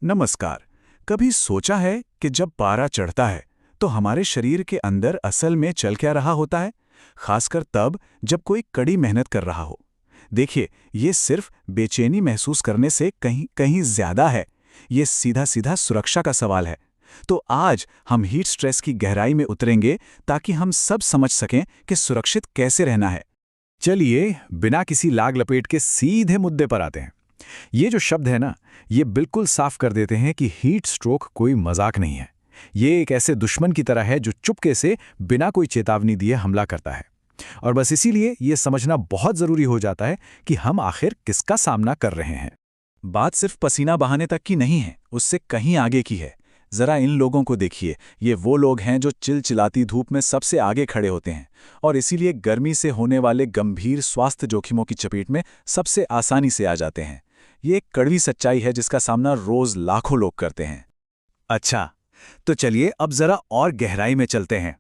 नमस्कार। कभी सोचा है कि जब पारा चढ़ता है तो हमारे शरीर के अंदर असल में चल क्या रहा होता है, खासकर तब जब कोई कड़ी मेहनत कर रहा हो। देखिए, ये सिर्फ बेचैनी महसूस करने से कहीं कहीं ज्यादा है। ये सीधा सीधा सुरक्षा का सवाल है। तो आज हम हीट स्ट्रेस की गहराई में उतरेंगे ताकि हम सब समझ सकें कि सुरक्षित कैसे रहना है। चलिए, बिना किसी लाग लपेट के सीधे मुद्दे पर आते हैं। ये जो शब्द है ना, ये बिल्कुल साफ कर देते हैं कि हीट स्ट्रोक कोई मजाक नहीं है। ये एक ऐसे दुश्मन की तरह है जो चुपके से बिना कोई चेतावनी दिए हमला करता है। और बस इसीलिए ये समझना बहुत ज़रूरी हो जाता है कि हम आखिर किसका सामना कर रहे हैं। बात सिर्फ पसीना बहाने तक की नहीं है, उससे कहीं आगे की है। जरा इन लोगों को देखिए, ये वो लोग हैं जो चिलचिलाती धूप में सबसे आगे खड़े होते हैं और इसीलिए गर्मी से होने वाले गंभीर स्वास्थ्य जोखिमों की चपेट में सबसे आसानी से आ जाते हैं। ये एक कड़वी सच्चाई है जिसका सामना रोज लाखों लोग करते हैं। अच्छा, तो चलिए अब ज़रा और गहराई में चलते हैं।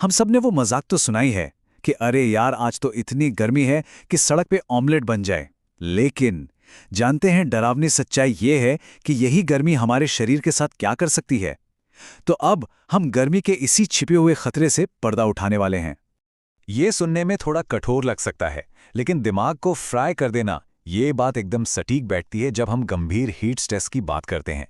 हम सब ने वो मजाक तो सुना ही है कि अरे यार, आज तो इतनी गर्मी है कि सड़क पे ऑमलेट बन जाए। लेकिन जानते हैं, डरावनी सच्चाई ये है कि यही गर्मी हमारे शरीर के साथ क्या कर सकती है। तो अब हम गर्मी के इसी छिपे हुए खतरे से पर्दा उठाने वाले हैं। ये सुनने में थोड़ा कठोर लग सकता है, लेकिन दिमाग को फ्राई कर देना, ये बात एकदम सटीक बैठती है जब हम गंभीर हीट स्ट्रेस की बात करते हैं।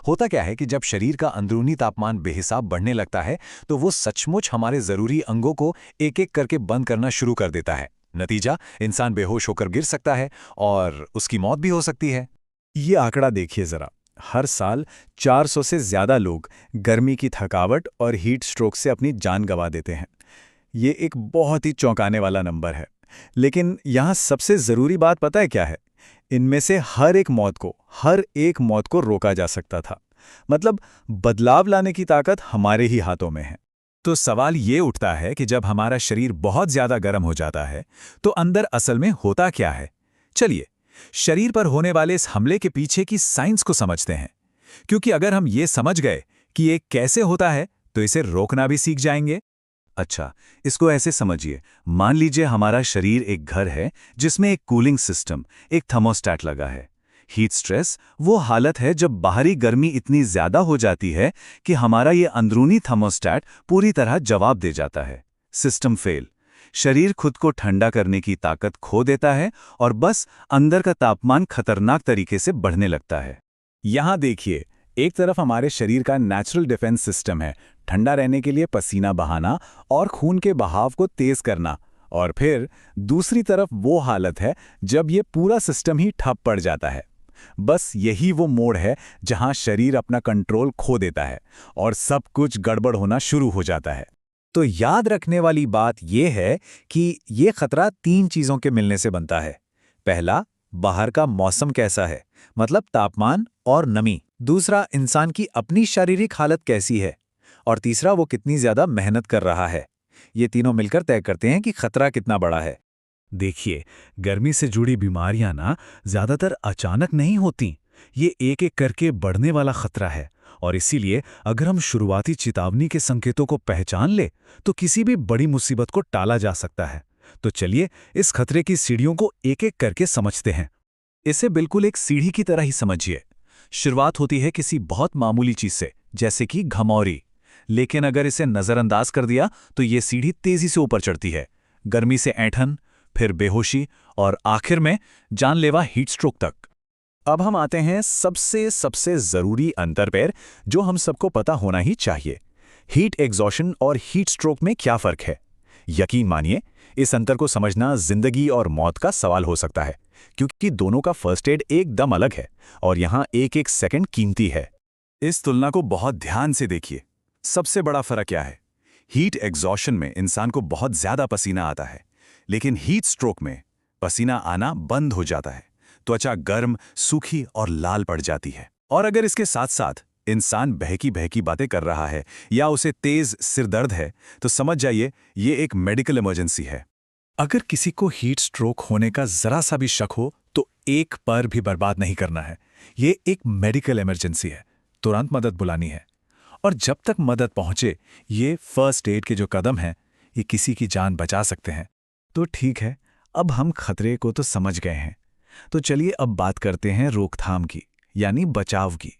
होता क्या है कि जब शरीर का अंदरूनी तापमान बेहिसाब बढ़ने लगता है, तो वो सचमुच हमारे जरूरी अंगों को एक एक करके बंद करना शुरू कर देता है। नतीजा, इंसान बेहोश होकर गिर सकता है और उसकी मौत भी हो सकती है। ये आंकड़ा देखिए जरा। हर साल 400 से ज्यादा लोग गर्मी की थकावट और हीट स्ट्रोक से अपनी जान गंवा देते हैं। ये एक बहुत ही चौंकाने वाला नंबर है। लेकिन यहाँ सबसे ज़रूरी बात पता है क्या है? इनमें से हर एक मौत को रोका जा सकता था। मतलब बदलाव लाने की ताकत हमारे ही हाथों में है। तो सवाल ये उठता है कि जब हमारा शरीर बहुत ज्यादा गर्म हो जाता है, तो अंदर असल में होता क्या है? चलिए, शरीर पर होने वाले इस हमले के पीछे की साइंस को समझते हैं। क्योंकि अगर हम ये समझ गए कि ये कैसे होता है, तो इसे रोकना भी सीख जाएंगे। अच्छा, इसको ऐसे समझिए। मान लीजिए हमारा शरीर एक घर है जिसमें एक कूलिंग सिस्टम, एक थर्मोस्टेट लगा है। हीट स्ट्रेस वो हालत है जब बाहरी गर्मी इतनी ज्यादा हो जाती है कि हमारा ये अंदरूनी थर्मोस्टेट पूरी तरह जवाब दे जाता है। System fail. शरीर खुद को ठंडा करने की ताकत खो देता है और बस अंदर का तापमान खतरनाक तरीके से बढ़ने लगता है। यहाँ देखिए, एक तरफ हमारे शरीर का नेचुरल डिफेंस सिस्टम है, ठंडा रहने के लिए पसीना बहाना और खून के बहाव को तेज करना। और फिर दूसरी तरफ वो हालत है जब ये पूरा सिस्टम ही ठप पड़ जाता है। बस यही वो मोड़ है जहां शरीर अपना कंट्रोल खो देता है और सब कुछ गड़बड़ होना शुरू हो जाता है। तो याद रखने वाली बात यह है कि ये खतरा 3 चीजों के मिलने से बनता है। पहला, बाहर का मौसम कैसा है, मतलब तापमान और नमी। दूसरा, इंसान की अपनी शारीरिक हालत कैसी है। और तीसरा, वो कितनी ज्यादा मेहनत कर रहा है। ये तीनों मिलकर तय करते हैं कि खतरा कितना बड़ा है। देखिए, गर्मी से जुड़ी बीमारियां ना ज्यादातर अचानक नहीं होती। ये एक एक करके बढ़ने वाला खतरा है। और इसीलिए अगर हम शुरुआती चेतावनी के संकेतों को पहचान ले, तो किसी भी बड़ी मुसीबत को टाला जा सकता है। तो चलिए, इस खतरे की सीढ़ियों को एक एक करके समझते हैं। इसे बिल्कुल एक सीढ़ी की तरह ही समझिए। शुरुआत होती है किसी बहुत मामूली चीज से, जैसे कि घमौरी। लेकिन अगर इसे नजरअंदाज कर दिया तो ये सीढ़ी तेजी से ऊपर चढ़ती है। गर्मी से ऐंठन, फिर बेहोशी और आखिर में जानलेवा हीट स्ट्रोक तक। अब हम आते हैं सबसे सबसे जरूरी अंतर पर, जो हम सबको पता होना ही चाहिए। हीट एग्जॉशन और हीट स्ट्रोक में क्या फर्क है? यकीन मानिए, इस अंतर को समझना जिंदगी और मौत का सवाल हो सकता है, क्योंकि दोनों का फर्स्ट एड एकदम अलग है और यहाँ एक एक सेकंड कीमती है। इस तुलना को बहुत ध्यान से देखिए। सबसे बड़ा फर्क क्या है? हीट एग्जॉशन में इंसान को बहुत ज्यादा पसीना आता है, लेकिन हीट स्ट्रोक में पसीना आना बंद हो जाता है। त्वचा गर्म, सूखी और लाल पड़ जाती है। और अगर इसके साथ साथ इंसान बहकी बहकी बातें कर रहा है या उसे तेज सिरदर्द है, तो समझ जाइए ये एक मेडिकल इमरजेंसी है। अगर किसी को हीट स्ट्रोक होने का जरा सा भी शक हो, तो एक पर भी बर्बाद नहीं करना है। ये एक मेडिकल इमरजेंसी है, तुरंत मदद बुलानी है। और जब तक मदद पहुंचे, ये फर्स्ट एड के जो कदम हैं, ये किसी की जान बचा सकते हैं। तो ठीक है, अब हम खतरे को तो समझ गए हैं। तो चलिए अब बात करते हैं रोकथाम की, यानी बचाव की।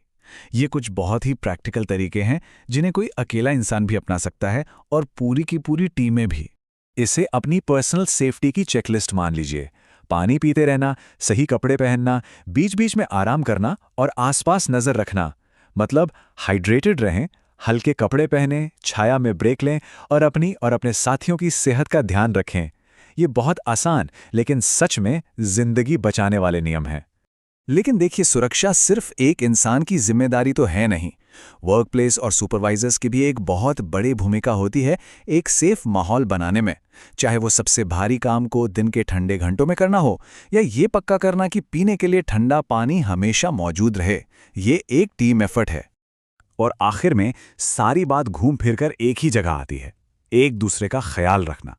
ये कुछ बहुत ही प्रैक्टिकल तरीके हैं जिन्हें कोई अकेला इंसान भी अपना सकता है और पूरी की पूरी टीमें भी। इसे अपनी पर्सनल सेफ्टी की चेकलिस्ट मान लीजिए। पानी पीते रहना, सही कपड़े पहनना, बीच बीच में आराम करना और आसपास नजर रखना। मतलब हाइड्रेटेड रहें, हल्के कपड़े पहनें, छाया में ब्रेक लें और अपनी और अपने साथियों की सेहत का ध्यान रखें। ये बहुत आसान लेकिन सच में जिंदगी बचाने वाले नियम हैं। लेकिन देखिए, सुरक्षा सिर्फ एक इंसान की जिम्मेदारी तो है नहीं। वर्कप्लेस और सुपरवाइजर्स की भी एक बहुत बड़ी भूमिका होती है एक सेफ माहौल बनाने में। चाहे वो सबसे भारी काम को दिन के ठंडे घंटों में करना हो या ये पक्का करना कि पीने के लिए ठंडा पानी हमेशा मौजूद रहे, ये एक टीम एफर्ट है। और आखिर में सारी बात घूम फिरकर एक ही जगह आती है, एक दूसरे का ख्याल रखना।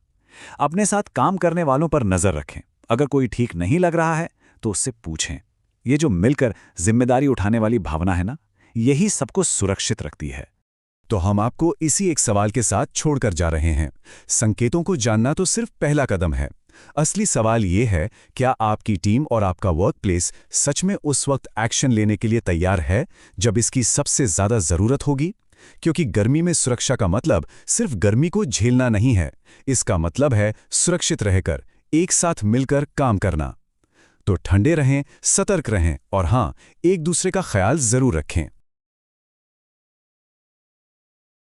अपने साथ काम करने वालों पर नजर रखें। अगर कोई ठीक नहीं लग रहा है तो उससे पूछें। ये जो मिलकर जिम्मेदारी उठाने वाली भावना है ना, यही सबको सुरक्षित रखती है। तो हम आपको इसी एक सवाल के साथ छोड़कर जा रहे हैं। संकेतों को जानना तो सिर्फ पहला कदम है। असली सवाल ये है, क्या आपकी टीम और आपका वर्कप्लेस सच में उस वक्त एक्शन लेने के लिए तैयार है जब इसकी सबसे ज्यादा जरूरत होगी? क्योंकि गर्मी में सुरक्षा का मतलब सिर्फ गर्मी को झेलना नहीं है, इसका मतलब है सुरक्षित रहकर एक साथ मिलकर काम करना। तो ठंडे रहें, सतर्क रहें और हाँ, एक दूसरे का ख्याल जरूर रखें।